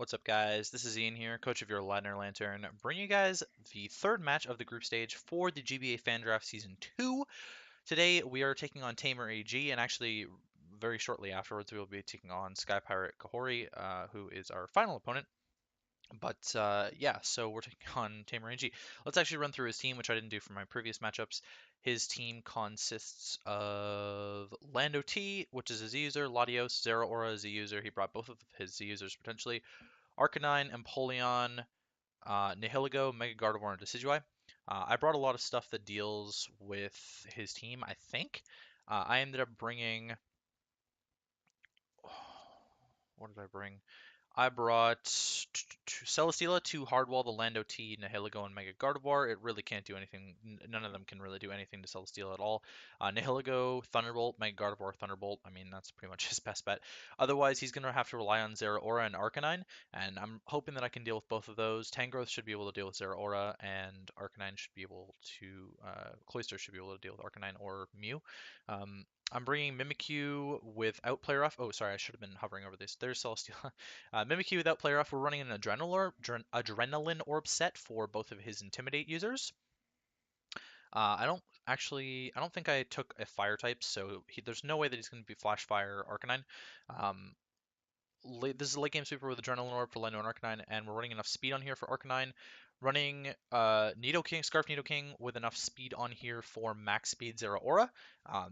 What's up, guys? This is Ian here, coach of your Ladner Lanturn, bringing you guys the third match of the group stage for the GBA Fan Draft Season 2. Today, we are taking on TamerAG, and actually, very shortly afterwards, we will be taking on Sky Pirate Kahori, who is our final opponent. But yeah, so we're taking on TamerAG. Let's actually run through his team, which I didn't do for my previous matchups. His team consists of Lando T, which is a Z user, Latios, Zero Aura is a user. He brought both of his Z users potentially. Arcanine, Empoleon, Nihilego, Mega Gardevoir, and Decidueye. I brought a lot of stuff that deals with his team, I think. I ended up bringing. What did I bring? I brought Celesteela to hardwall the Lando T, Nihilego, and Mega Gardevoir. It really can't do anything. None of them can really do anything to Celesteela at all. Nihilego, Thunderbolt, Mega Gardevoir, Thunderbolt. I mean, that's pretty much his best bet. Otherwise, he's going to have to rely on Zeraora and Arcanine, and I'm hoping that I can deal with both of those. Tangrowth should be able to deal with Zeraora, and Arcanine should be able to. Cloyster should be able to deal with Arcanine or Mew. I'm bringing Mimikyu without Player Off. Oh, sorry, I should have been hovering over this. There's Celesteela. Mimikyu without Player Off. We're running an Adrenaline Orb set for both of his Intimidate users. I don't think I took a Fire type, so there's no way that he's going to be Flash Fire Arcanine. Um, this is a late game sweeper with Adrenaline Orb for Lando and Arcanine, and we're running enough speed on here for Arcanine. Running Nidoking, Scarf Nidoking with enough speed on here for max speed Zeraora.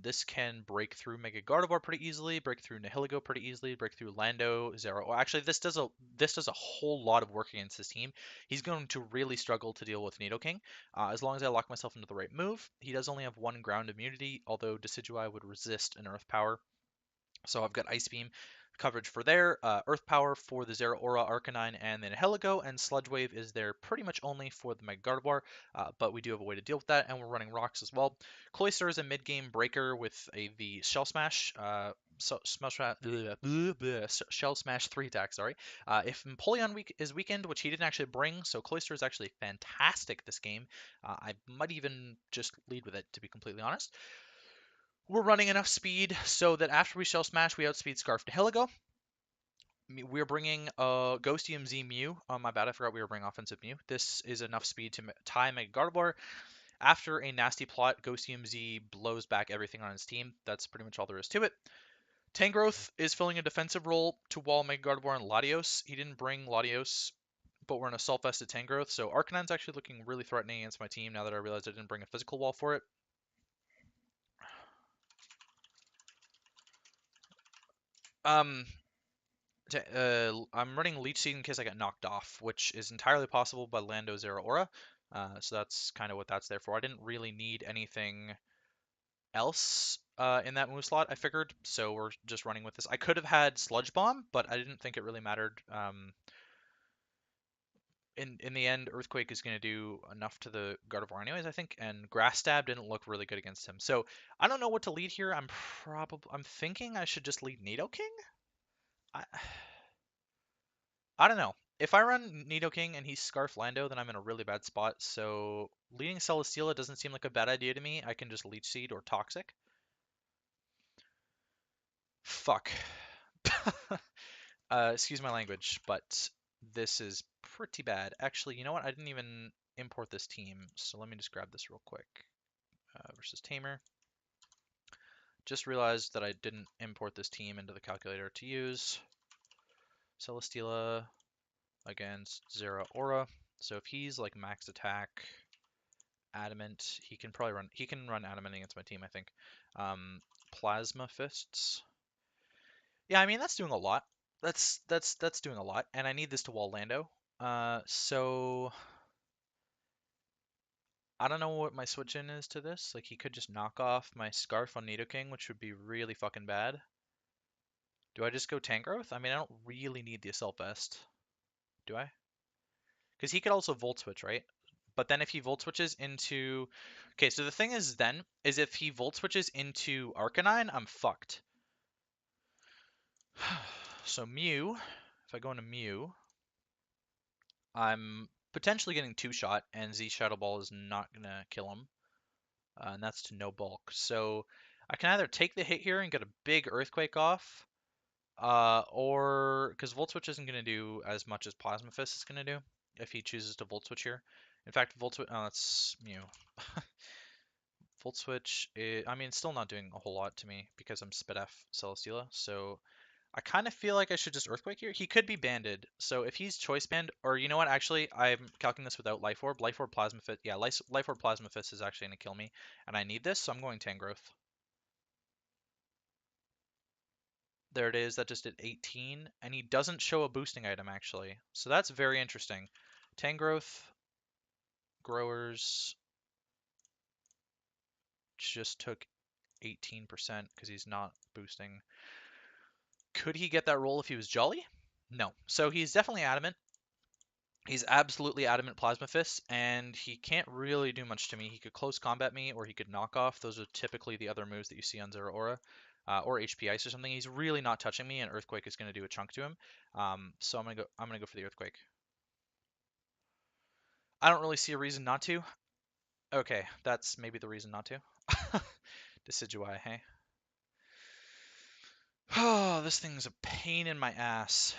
This can break through Mega Gardevoir pretty easily, break through Nihilego pretty easily, break through Lando, Zeraora. Actually, this does a whole lot of work against this team. He's going to really struggle to deal with Nidoking. As long as I lock myself into the right move. He does only have one ground immunity, although Decidueye would resist an Earth Power. So I've got Ice Beam coverage for there, Earth Power for the Zeraora, Arcanine, and then Heligo, and Sludge Wave is there pretty much only for the Mega Gardevoir, but we do have a way to deal with that, and we're running Rocks as well. Cloyster is a mid-game breaker with the Shell Smash, Shell Smash 3 attack, sorry. If Empoleon is weakened, which he didn't actually bring, so Cloyster is actually fantastic this game. I might even just lead with it, to be completely honest. We're running enough speed so that after we Shell Smash, we outspeed Scarf to Heligo. We're bringing Ghostium Z Mew. Oh, my bad, I forgot we were bringing Offensive Mew. This is enough speed to tie Mega Gardevoir. After a nasty plot, Ghostium Z blows back everything on his team. That's pretty much all there is to it. Tangrowth is filling a defensive role to wall Mega Gardevoir and Latios. He didn't bring Latios, but we're in Assault Vested Tangrowth, so Arcanine's actually looking really threatening against my team now that I realized I didn't bring a physical wall for it. I'm running Leech Seed in case I get knocked off, which is entirely possible by Lando Zeraora. So that's kind of what that's there for. I didn't really need anything else in that move slot, I figured, so we're just running with this. I could have had Sludge Bomb, but I didn't think it really mattered. In the end, Earthquake is going to do enough to the Gardevoir anyways, I think, and Grass Stab didn't look really good against him. So I don't know what to lead here. I'm thinking I should just lead Nidoking? I don't know. If I run Nidoking and he's Scarf Lando, then I'm in a really bad spot. So leading Celesteela doesn't seem like a bad idea to me. I can just Leech Seed or Toxic. Fuck. Excuse my language, but this is pretty bad. Actually, you know what? I didn't even import this team, so let me just grab this real quick. Versus Tamer. Just realized that I didn't import this team into the calculator to use. Celesteela against Zeraora. So if he's like max attack, Adamant, he can run Adamant against my team, I think. Plasma Fists. Yeah, I mean that's doing a lot. That's doing a lot, and I need this to wall Lando. So I don't know what my switch in is to this. Like he could just knock off my Scarf on Nidoking, which would be really fucking bad. Do I just go Tangrowth? I mean, I don't really need the Assault Vest. Do I? Because he could also Volt Switch, right? But then if he Volt Switches into... Okay, so the thing is then, is if he Volt Switches into Arcanine, I'm fucked. So Mew, if I go into Mew, I'm potentially getting 2-shot, and Z Shadow Ball is not going to kill him. And that's to no bulk. So I can either take the hit here and get a big Earthquake off, Or because Volt Switch isn't going to do as much as Plasma Fist is going to do if he chooses to Volt Switch here. In fact, Volt Switch, oh, that's Mew. Volt Switch, I mean, it's still not doing a whole lot to me because I'm Spit F Celesteela, so I kind of feel like I should just Earthquake here. He could be banded, so if he's Choice Band, or you know what, actually, I'm calculating this without Life Orb. Life Orb Plasma Fist, yeah, Life Orb Plasma Fist is actually going to kill me, and I need this, so I'm going Tangrowth. There it is, that just did 18, and he doesn't show a boosting item, actually. So that's very interesting. Tangrowth, Growers, just took 18% because he's not boosting. Could he get that roll if he was Jolly? No. So he's definitely Adamant. He's absolutely Adamant Plasma Fist, and he can't really do much to me. He could close combat me, or he could knock off. Those are typically the other moves that you see on Zeraora, or HP Ice or something. He's really not touching me, and Earthquake is going to do a chunk to him. So I'm gonna go for the Earthquake. I don't really see a reason not to. Okay, that's maybe the reason not to. Decidueye, hey. Oh, this thing's a pain in my ass.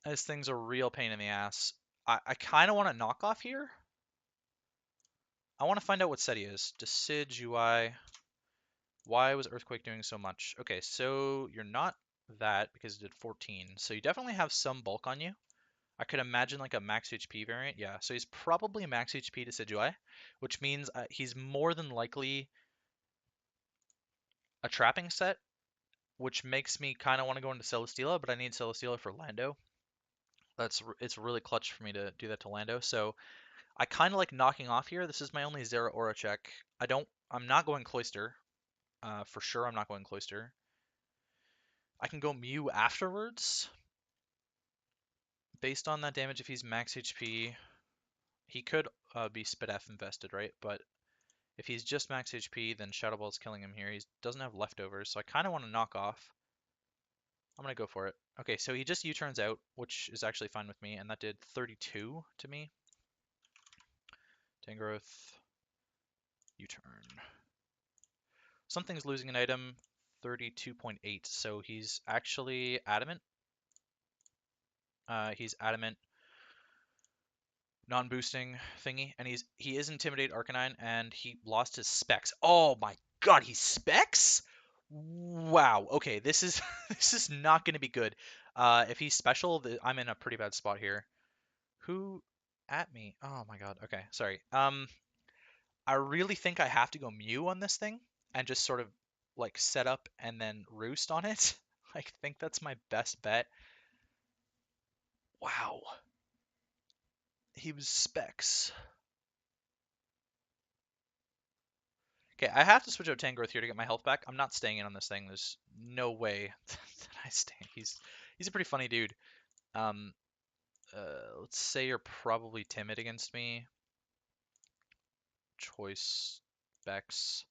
This thing's a real pain in the ass. I kind of want to knock off here. I want to find out what set he is. Decidueye. Why was Earthquake doing so much? Okay, so you're not that because it did 14. So you definitely have some bulk on you. I could imagine like a max HP variant. Yeah, so he's probably max HP Decidueye, which means he's more than likely a trapping set, which makes me kind of want to go into Celesteela, but I need Celesteela for Lando. It's really clutch for me to do that to Lando. So I kind of like knocking off here. This is my only Zeraora check. I'm not going Cloyster. For sure, I'm not going Cloyster. I can go Mew afterwards. Based on that damage, if he's max HP, he could be Spit F invested, right? But if he's just max HP, then Shadow Ball's killing him here. He doesn't have leftovers, so I kind of want to knock off. I'm going to go for it. Okay, so he just U-turns out, which is actually fine with me, and that did 32 to me. Tangrowth, U-turn. Something's losing an item, 32.8, so he's actually Adamant. He's Adamant, non-boosting thingy, and he is Intimidate Arcanine, and he lost his Specs. Oh my god, he Specs? Wow. Okay, this is this is not going to be good. If he's special, I'm in a pretty bad spot here. Who at me? Oh my god. Okay, sorry. I really think I have to go Mew on this thing and just sort of like set up and then roost on it. I think that's my best bet. Wow. He was Specs. Okay, I have to switch out Tangrowth here to get my health back. I'm not staying in on this thing. There's no way that I stay. He's a pretty funny dude. Let's say you're probably timid against me. Choice specs,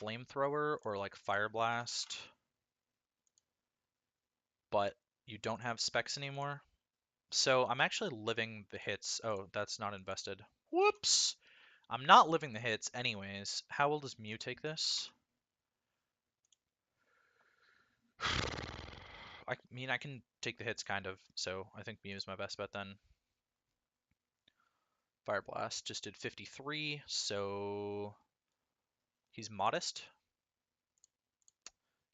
Flamethrower or like Fire Blast, but you don't have specs anymore. So I'm actually living the hits. Oh, that's not invested. Whoops! I'm not living the hits anyways. How well does Mew take this? I mean, I can take the hits kind of, so I think Mew is my best bet then. Fire Blast just did 53, so he's modest.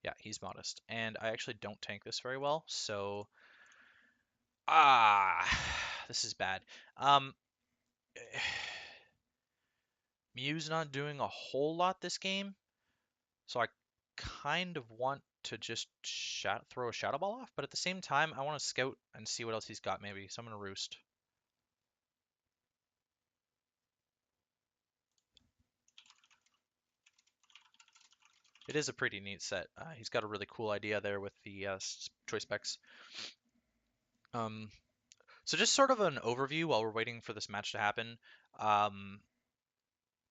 Yeah, he's modest. And I actually don't tank this very well, so this is bad. Mew's not doing a whole lot this game, so I kind of want to just throw a Shadow Ball off, but at the same time, I want to scout and see what else he's got maybe, so I'm going to Roost. It is a pretty neat set. He's got a really cool idea there with the choice specs. So just sort of an overview while we're waiting for this match to happen.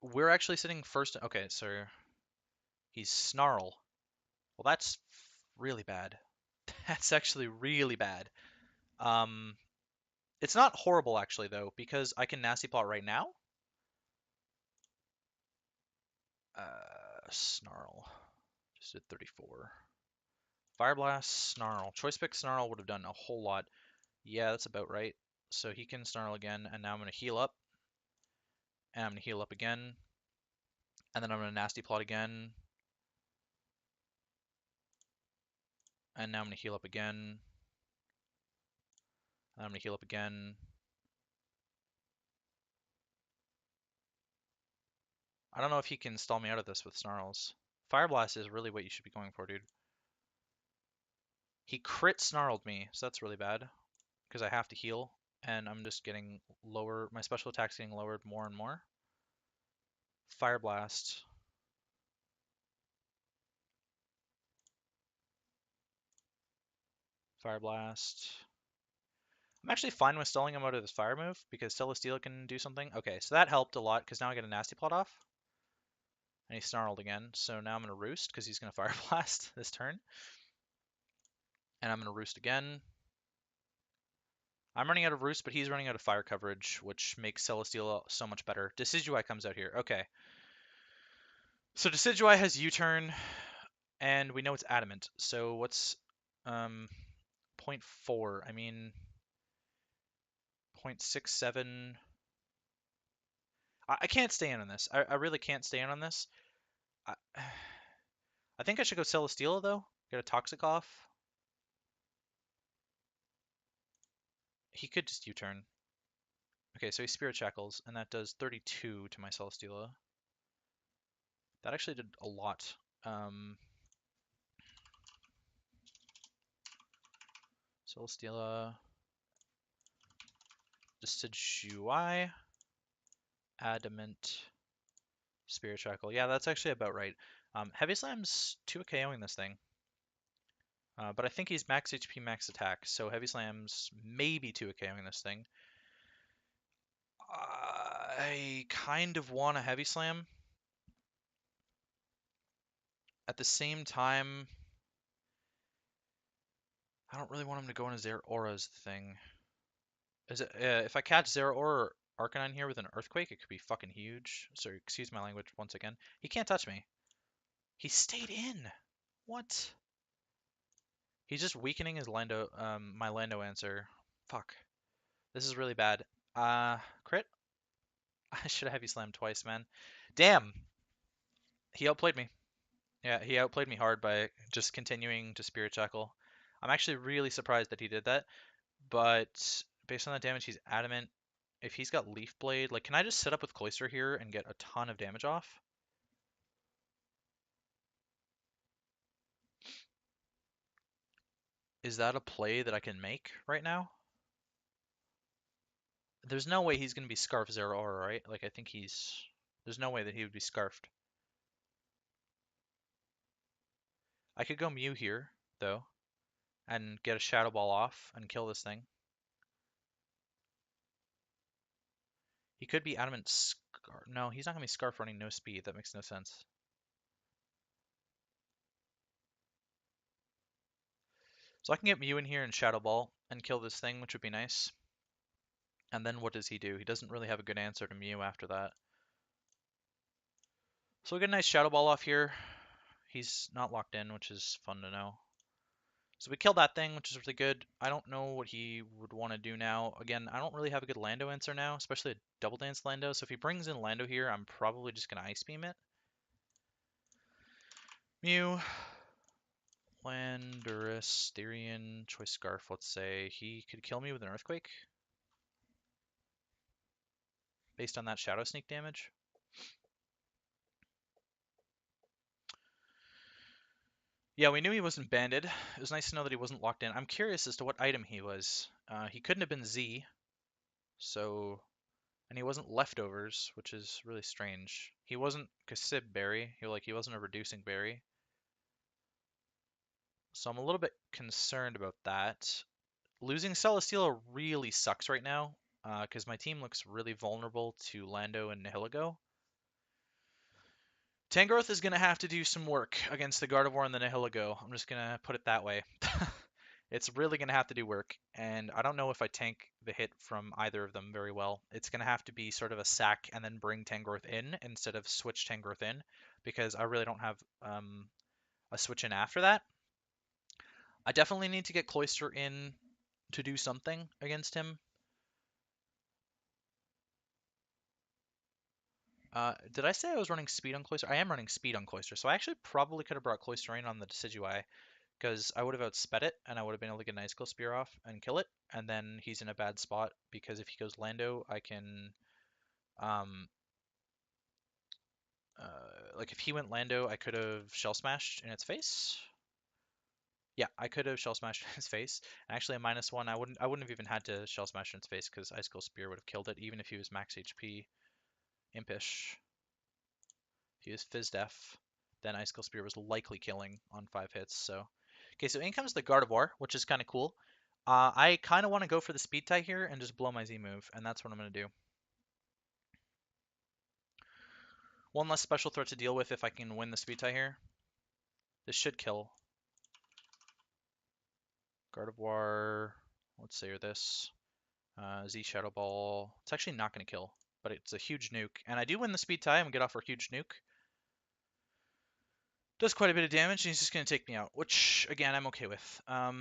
We're actually sitting first. Okay, so he's Snarl. Well, that's really bad. That's actually really bad. It's not horrible actually though, because I can Nasty Plot right now. Snarl. Just did 34. Fire Blast, Snarl. Choice pick Snarl would have done a whole lot. Yeah, that's about right. So he can Snarl again, and now I'm going to heal up. And I'm going to heal up again. And then I'm going to Nasty Plot again. And now I'm going to heal up again. And I'm going to heal up again. I don't know if he can stall me out of this with Snarls. Fire Blast is really what you should be going for, dude. He crit Snarled me, so that's really bad. Because I have to heal. And I'm just getting lower. My special attack's getting lowered more and more. Fire Blast. Fire Blast. I'm actually fine with stalling him out of this fire move because Celesteela can do something. Okay, so that helped a lot because now I get a Nasty Plot off. And he snarled again, so now I'm going to Roost because he's going to Fire Blast this turn. And I'm going to Roost again. I'm running out of Roost, but he's running out of fire coverage, which makes Celesteela so much better. Decidueye comes out here. Okay. So Decidueye has U-turn, and we know it's Adamant. So what's 0.4? I mean, 0.67. I can't stay in on this. I really can't stay in on this. I think I should go Celesteela, though. Get a Toxic off. He could just U-turn. Okay, so he Spirit Shackles, and that does 32 to my Celesteela. That actually did a lot. Celesteela, Decidueye, Adamant, Spirit Shackle. Yeah, that's actually about right. Heavy Slam's 2 KOing this thing. But I think he's max HP, max attack, so Heavy Slam's maybe 2 KOing this thing. I kind of want a Heavy Slam. At the same time, I don't really want him to go into Zeraora's thing. Is it if I catch Zeraora or Arcanine here with an Earthquake, it could be fucking huge. So excuse my language once again. He can't touch me. He stayed in. What? He's just weakening his Lando, my Lando answer. Fuck. This is really bad. Crit? I should have Heavy Slammed twice, man. Damn. He outplayed me. Yeah, he outplayed me hard by just continuing to Spirit Shackle. I'm actually really surprised that he did that, but based on that damage, he's Adamant. If he's got Leaf Blade, like, can I just set up with Cloyster here and get a ton of damage off? Is that a play that I can make right now? There's no way he's going to be Scarf Zeraora, right? Like, I think he's... There's no way that he would be Scarfed. I could go Mew here, though, and get a Shadow Ball off and kill this thing. He could be Adamant Scarf. No, he's not going to be Scarf running no speed. That makes no sense. So I can get Mew in here and Shadow Ball and kill this thing, which would be nice. And then what does he do? He doesn't really have a good answer to Mew after that. So we get a nice Shadow Ball off here. He's not locked in, which is fun to know. So we killed that thing, which is really good. I don't know what he would want to do now. Again, I don't really have a good Lando answer now, especially a Double Dance Lando. So if he brings in Lando here, I'm probably just going to Ice Beam it. Mew. Landorus-Therian, Choice Scarf, let's say. He could kill me with an Earthquake. Based on that Shadow Sneak damage. Yeah, we knew he wasn't banded. It was nice to know that he wasn't locked in. I'm curious as to what item he was. He couldn't have been Z. So... And he wasn't Leftovers, which is really strange. He wasn't Kasib Berry. He wasn't a reducing berry. So I'm a little bit concerned about that. Losing Celesteela really sucks right now, because my team looks really vulnerable to Lando and Nihilego. Tangrowth is going to have to do some work against the Gardevoir and the Nihilego. I'm just going to put it that way. It's really going to have to do work, and I don't know if I tank the hit from either of them very well. It's going to have to be sort of a sack and then bring Tangrowth in instead of switch Tangrowth in, because I really don't have a switch in after that. I definitely need to get Cloyster in to do something against him. Did I say I was running speed on Cloyster? I am running speed on Cloyster, so I actually probably could have brought Cloyster in on the Decidueye, because I would have outsped it, and I would have been able to get an Icicle Spear off and kill it, and then he's in a bad spot, because if he goes Lando, I can, like if he went Lando, I could have Shell Smashed in its face. Yeah, I could have Shell Smashed in its face. Actually, a -1, I wouldn't have even had to Shell Smash in its face, because Icicle Spear would have killed it, even if he was max HP Impish. If he was Fizz Def, then Icicle Spear was likely killing on 5 hits. So, okay, so in comes the Gardevoir, which is kind of cool. I kind of want to go for the speed tie here and just blow my Z move, and that's what I'm going to do. One less special threat to deal with if I can win the speed tie here. This should kill. Gardevoir, let's say this. Z Shadow Ball. It's actually not going to kill, but it's a huge nuke. And I do win the speed tie. I'm going to get off for a huge nuke. Does quite a bit of damage, and he's just going to take me out, which, again, I'm okay with. I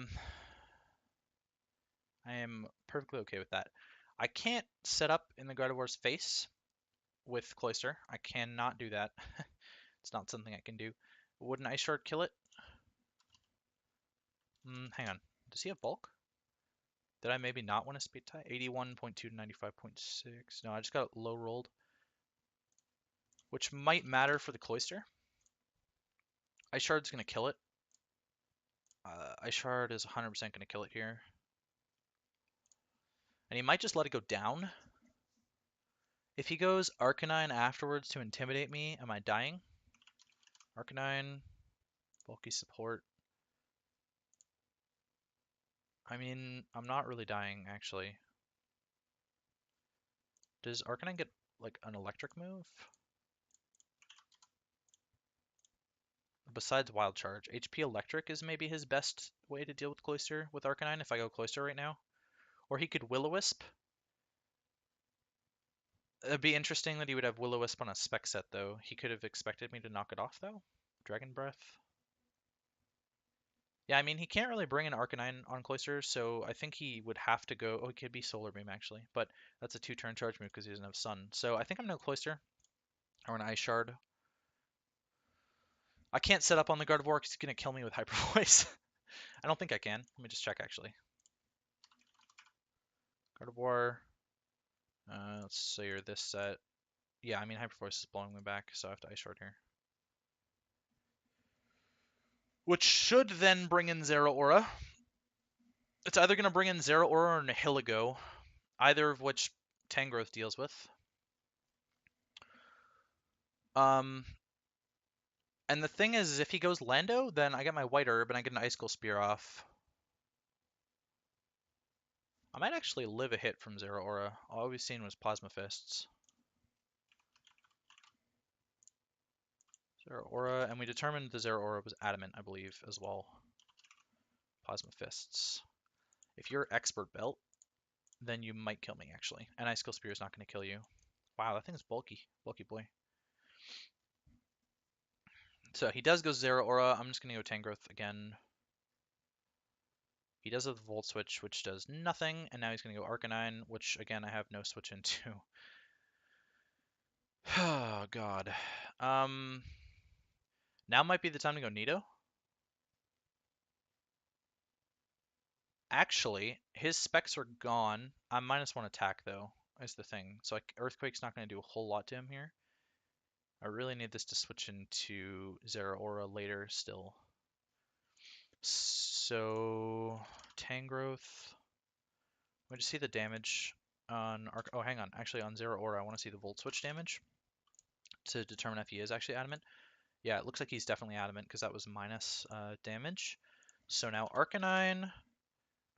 am perfectly okay with that. I can't set up in the Gardevoir's face with Cloyster. I cannot do that. It's not something I can do. Would an Ice Shard kill it? Hang on. Does he have bulk? Did I maybe not win a speed tie? 81.2 to 95.6. No, I just got low rolled. Which might matter for the Cloyster. Ice Shard's going to kill it. Ice Shard is 100% going to kill it here. And he might just let it go down. If he goes Arcanine afterwards to intimidate me, am I dying? Arcanine, bulky support. I mean, I'm not really dying, actually. Does Arcanine get, like, an electric move? Besides Wild Charge, HP Electric is maybe his best way to deal with Cloyster with Arcanine if I go Cloyster right now. Or he could Will-O-Wisp. It'd be interesting that he would have Will-O-Wisp on a spec set, though. He could have expected me to knock it off, though. Dragon Breath. Yeah, I mean, he can't really bring an Arcanine on Cloyster, so I think he would have to go... Oh, he could be Solar Beam, actually. But that's a 2-turn charge move because he doesn't have Sun. So I think I'm going to Cloyster. Or an Ice Shard. I can't set up on the Gardevoir because he's going to kill me with Hyper Voice. I don't think I can. Let me just check, actually. Gardevoir. Let's say you're this set. Yeah, I mean, Hyper Voice is blowing me back, so I have to Ice Shard here. Which should then bring in Zeraora. It's either going to bring in Zeraora or Nihilego, either of which Tangrowth deals with. And the thing is if he goes Lando, then I get my White Herb and I get an Icicle Spear off. I might actually live a hit from Zeraora. All we've seen was Plasma Fists. Zeraora, and we determined the Zeraora was adamant, I believe, as well. Plasma Fists. If you're Expert Belt, then you might kill me, actually. And Icicle Spear is not going to kill you. Wow, that thing's bulky. Bulky boy. So he does go Zeraora. I'm just going to go Tangrowth again. He does have the Volt Switch, which does nothing. And now he's going to go Arcanine, which, again, I have no switch into. Oh, God. Now might be the time to go Nido. Actually, his specs are gone. I'm -1 attack, though, is the thing. So like, Earthquake's not going to do a whole lot to him here. I really need this to switch into Zeraora later still. So, Tangrowth. Let me just see the damage on... Oh, hang on. Actually, on Zeraora, I want to see the Volt Switch damage to determine if he is actually adamant. Yeah, it looks like he's definitely adamant because that was minus damage. So now Arcanine,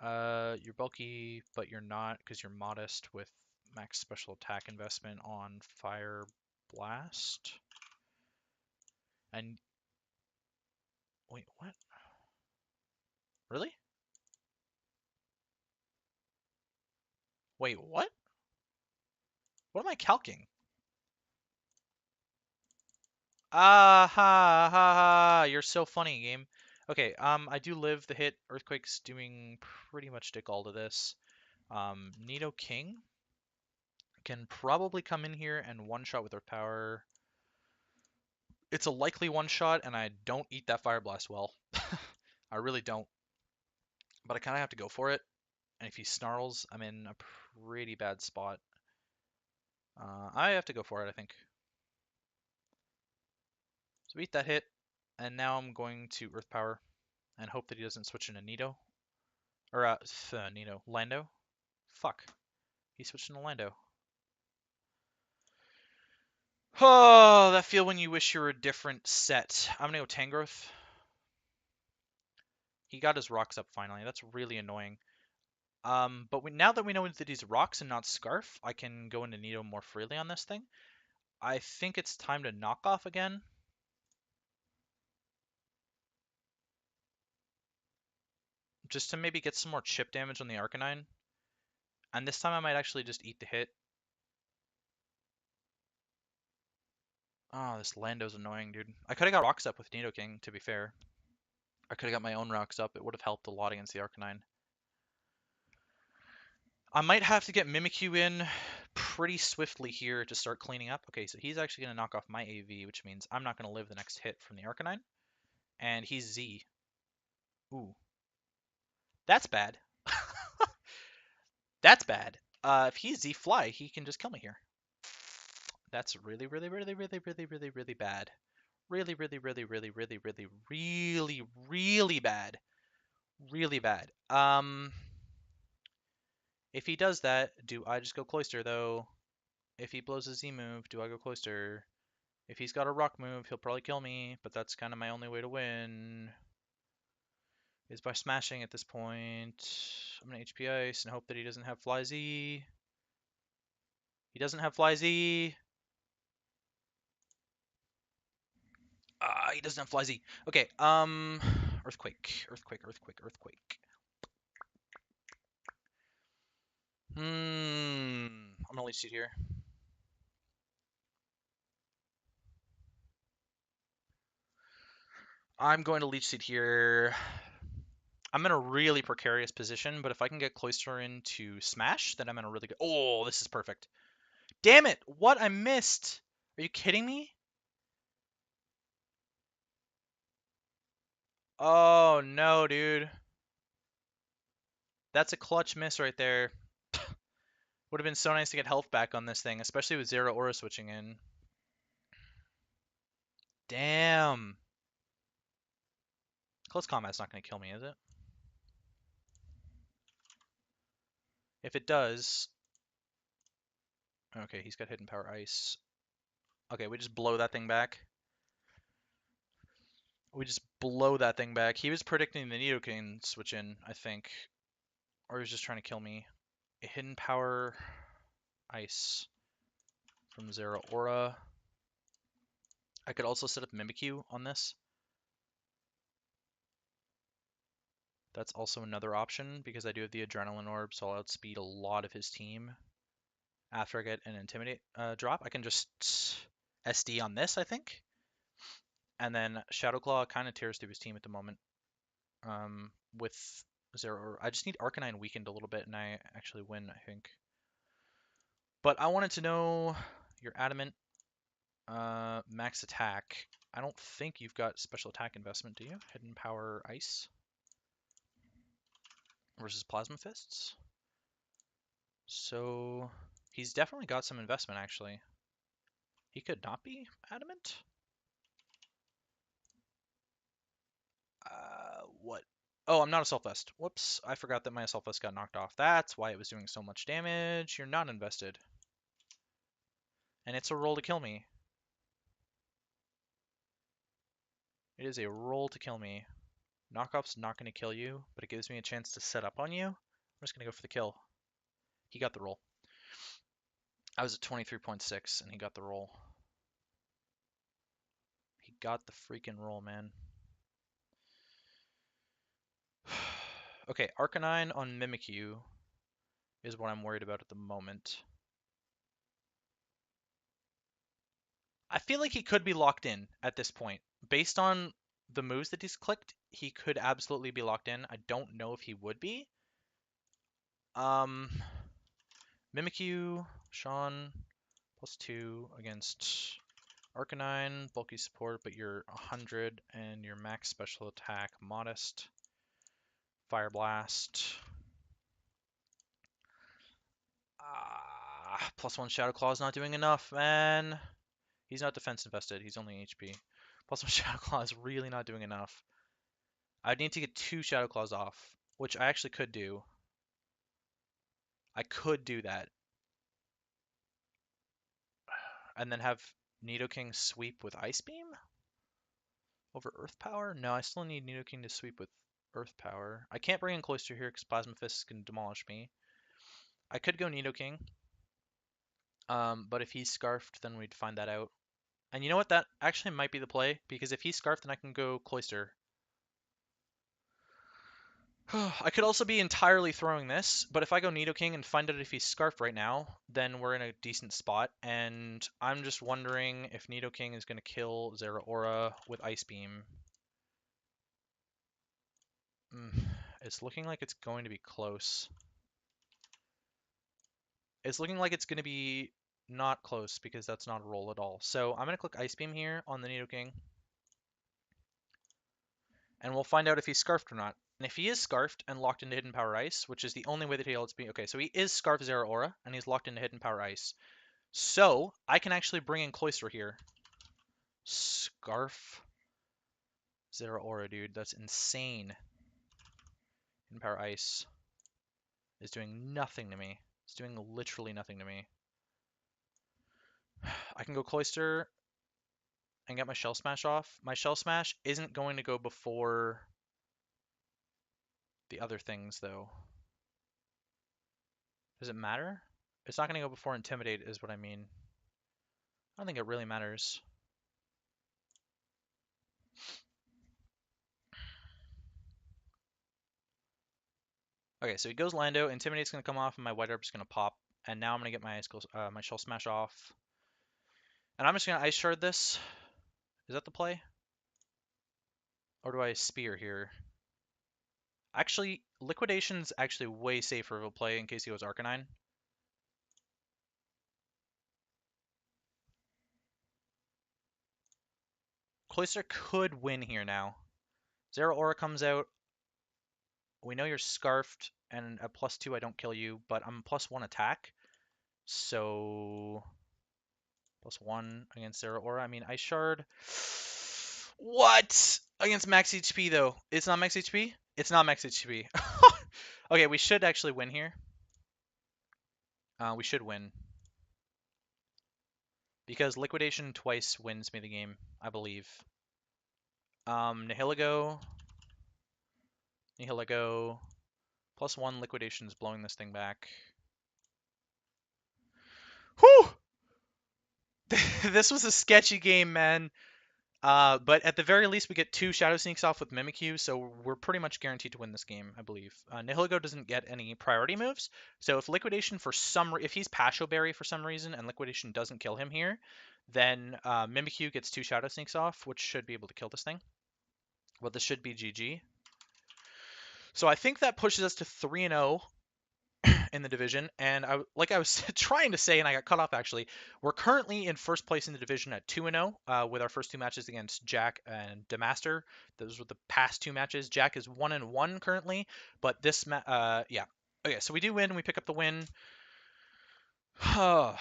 you're bulky, but you're not because you're modest with max special attack investment on Fire Blast. And wait, what? Really? Wait, what? What am I calcing? Ah ha ha ha! You're so funny, game. Okay, I do live the hit. Earthquake's doing pretty much dick all to this. Nido King can probably come in here and one shot with Earth Power. It's a likely one shot, and I don't eat that Fire Blast well. I really don't. But I kind of have to go for it. And if he snarls, I'm in a pretty bad spot. I have to go for it, I think. So eat that hit, and now I'm going to Earth Power and hope that he doesn't switch into Nido. Or, Nido. Lando? Fuck. He switched into Lando. Oh, that feel when you wish you were a different set. I'm gonna go Tangrowth. He got his rocks up finally. That's really annoying. But now that we know that he's rocks and not Scarf, I can go into Nido more freely on this thing. I think it's time to knock off again. Just to maybe get some more chip damage on the Arcanine. And this time I might actually just eat the hit. Oh, this Lando's annoying, dude. I could have got rocks up with Nidoking, to be fair. I could have got my own rocks up. It would have helped a lot against the Arcanine. I might have to get Mimikyu in pretty swiftly here to start cleaning up. Okay, so he's actually going to knock off my AV, which means I'm not going to live the next hit from the Arcanine. And he's Z. Ooh. That's bad. That's bad. If he's Z Fly, he can just kill me here. That's really, really, really, really, really, really, really bad. Really, really, really, really, really, really, really, really bad. Really bad. If he does that, do I just go Cloyster, though? If he blows a Z move, do I go Cloyster? If he's got a rock move, he'll probably kill me, but that's kind of my only way to win. Is by smashing at this point. I'm going to HP Ice and hope that he doesn't have Fly Z. He doesn't have Fly Z. He doesn't have Fly Z. Okay, Earthquake. Earthquake, Earthquake, Earthquake. I'm going to leech seed here. I'm going to leech seed here. I'm in a really precarious position, but if I can get Cloyster into Smash, then I'm in a really good... Oh, this is perfect. Damn it! What? I missed! Are you kidding me? Oh, no, dude. That's a clutch miss right there. Would have been so nice to get health back on this thing, especially with Zero Aura switching in. Damn. Close combat's not going to kill me, is it? If it does... Okay, he's got Hidden Power Ice. Okay, we just blow that thing back. We just blow that thing back. He was predicting the Nidoking switch in, I think. Or he was just trying to kill me. A Hidden Power Ice from Zero Aura. I could also set up Mimikyu on this. That's also another option because I do have the Adrenaline Orb, so I'll outspeed a lot of his team. After I get an Intimidate drop, I can just SD on this, I think. And then Shadow Claw kind of tears through his team at the moment. With Zero, I just need Arcanine weakened a little bit, and I actually win, I think. But I wanted to know your Adamant max attack. I don't think you've got special attack investment, do you? Hidden Power Ice versus Plasma Fists. So he's definitely got some investment, actually. He could not be Adamant. What? Oh, I'm not a Self-Vest. Whoops, I forgot that my Self-Vest got knocked off. That's why it was doing so much damage. You're not invested. And it's a roll to kill me. It is a roll to kill me. Knockoff's not going to kill you, but it gives me a chance to set up on you. I'm just going to go for the kill. He got the roll. I was at 23.6, and he got the roll. He got the freaking roll, man. Okay, Arcanine on Mimikyu is what I'm worried about at the moment. I feel like he could be locked in at this point. Based on the moves that he's clicked, he could absolutely be locked in. I don't know if he would be. Um, Mimikyu, Sean, +2 against Arcanine, bulky support, but you're 100 and your max special attack modest. Fire Blast. +1 Shadow Claw is not doing enough, man. He's not defense invested. He's only HP. +1 Shadow Claw is really not doing enough. I'd need to get 2 Shadow Claws off, which I actually could do. I could do that. And then have Nidoking sweep with Ice Beam? Over Earth Power? No, I still need Nidoking to sweep with Earth Power. I can't bring in Cloister here because Plasma Fist is going to demolish me. I could go Nidoking. But if he's Scarfed, then we'd find that out. And you know what? That actually might be the play, because if he's Scarfed, then I can go Cloister. I could also be entirely throwing this, but if I go Nidoking and find out if he's Scarfed right now, then we're in a decent spot. And I'm just wondering if Nidoking is going to kill Zeraora with Ice Beam. It's looking like it's going to be close. It's looking like it's going to be not close, because that's not a roll at all. So I'm going to click Ice Beam here on the Nidoking. And we'll find out if he's Scarfed or not. And if he is Scarfed and locked into Hidden Power Ice, which is the only way that he'll be... Okay, so he is Scarfed Zeraora, and he's locked into Hidden Power Ice. So, I can actually bring in Cloister here. Scarf Zeraora, dude. That's insane. Hidden Power Ice is doing nothing to me. It's doing literally nothing to me. I can go Cloister and get my Shell Smash off. My Shell Smash isn't going to go before the other things, though. Does it matter? It's not going to go before Intimidate, is what I mean. I don't think it really matters. Okay, so he goes Lando. Intimidate's going to come off, and my White Herb's going to pop. And now I'm going to get my Shell Smash off. And I'm just going to Ice Shard this. Is that the play? Or do I Spear here? Actually, Liquidation's actually way safer of a play in case he goes Arcanine. Cloister could win here now. Zeraora comes out. We know you're Scarfed, and at +2 I don't kill you, but I'm +1 attack. So... +1 against Zeraora. I mean, Ice Shard. What? Against max HP, though. It's not max HP? It's not max HP. Okay, we should actually win here. We should win. Because Liquidation twice wins me the game, I believe. Nihilego. Nihilego. +1 Liquidation is blowing this thing back. Whew! This was a sketchy game, man. But at the very least, we get 2 Shadow Sneaks off with Mimikyu, so we're pretty much guaranteed to win this game, I believe. Nihilego doesn't get any priority moves, so if Liquidation if he's Pasho Berry for some reason and Liquidation doesn't kill him here, then Mimikyu gets 2 Shadow Sneaks off, which should be able to kill this thing. Well, this should be GG. So I think that pushes us to 3-0 in the division, and like I was trying to say, and I got cut off actually, we're currently in first place in the division at 2-0 with our first 2 matches against Jack and Demaster. Those were the past 2 matches. Jack is 1-1 currently, but this yeah. Okay, so we do win, we pick up the win. Whew,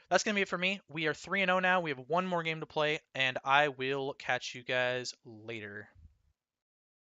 that's gonna be it for me. We are 3-0 now. We have 1 more game to play, and I will catch you guys later.